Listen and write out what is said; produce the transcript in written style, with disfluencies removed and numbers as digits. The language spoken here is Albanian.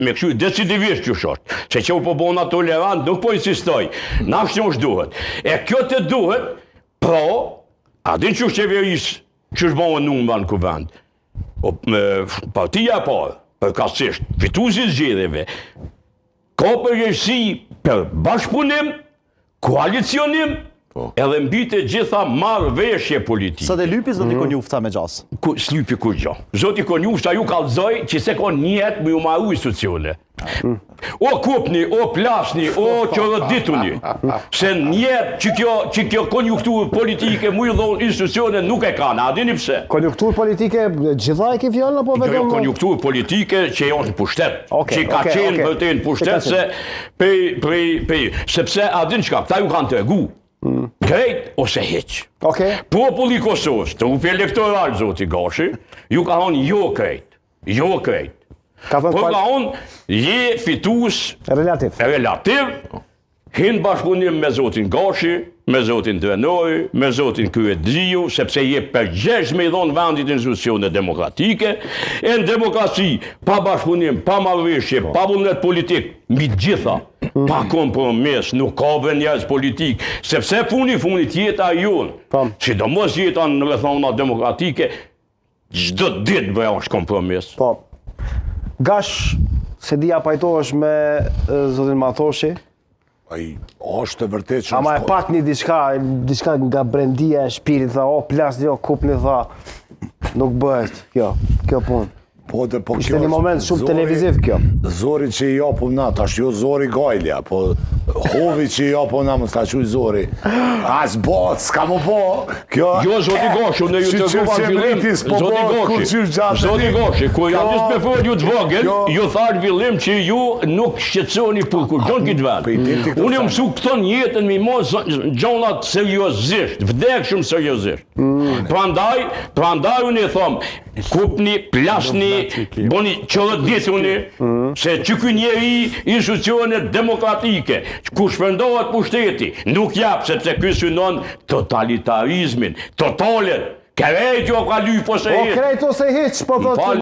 me kështu decidivisht që shosht, se që u po bona tolerant, nuk po insistoj, na që është duhet. E kjo të duhet, a din që qeveris që është bënë në kuvend, partia parë, përkatësisht, fituesit zgjedhjeve, ka përgjegjësi për bashkëpunim, koalicionim, edhe mbi të gjitha marrëveshje politike. Sa dhe lypi zoti Konjufta me gjas? S'lypi kur gjo. Zoti Konjufta ju kallëzoj që se ka njetë me ju marru institucione. O kupni, o plasni, o qërëdituni. Se njetë që kjo konjunkturë politike mu i dhonë institucione nuk e kanë. A dini pse? Konjunkturë politike gjitha e ke fjallë apo vetëm? Jo, konjunkturë politike që e është në pushtet. Që ka qenë vërtet në pushtet se sepse a dini qka, këta ju kanë të regu. Krejt ose heq. Populli Kosovës, të upi elektoral, zoti Gashi, ju ka thonë jo krejt. Jo krejt. Por ka thonë, je fitus relativ. Hinë bashkëpunim me zotin Gashi, me zotin Drenori, me zotin Kryedriu, sepse je përgjegjës me i dhonë vendit institucione demokratike, e në demokraci, pa bashkëpunim, pa marrëveshje, pa vullnet politik, mbi gjitha, pa kompromis, nuk ka vë njerëz politik, sepse funit jeta jonë, sidomos jeta në rrethona demokratike, çdo ditë bëja është kompromis. Gash, se dia pajtohesh me zotin Mathoshi? Ai është të vërtet që... Ama e pak një diçka nga brendia e shpirit, tha, o plasni, o kupni, tha, nuk bëhet kjo punë. Ishte një moment shumë televiziv kjo. Zori që i japëm na, tash jo zori gajlja, po hovi që i japëm na, më s'ta quj zori. As bot, s'ka më po. Jo, zoti Gashi, në ju të rruvar fillim, zoti Gashi, ku jam njës me fërë ju të vogël, ju tharë fillim që ju nuk shqetësoni për kur gjonë këtë vend. Unë jë mësu këton jetën mi mos gjonat seriosisht, vdek shumë seriosisht. Prandaj unë i thomë, kupni, plasni, boni qërëdituni, se që ky njeri institucione demokratike, ku shpërndohet pushteti, nuk jap, sepse ky synon totalitarizmin, totalet, krejt jo ka lyp ose hiç. Krejt ose hiç, po thotë.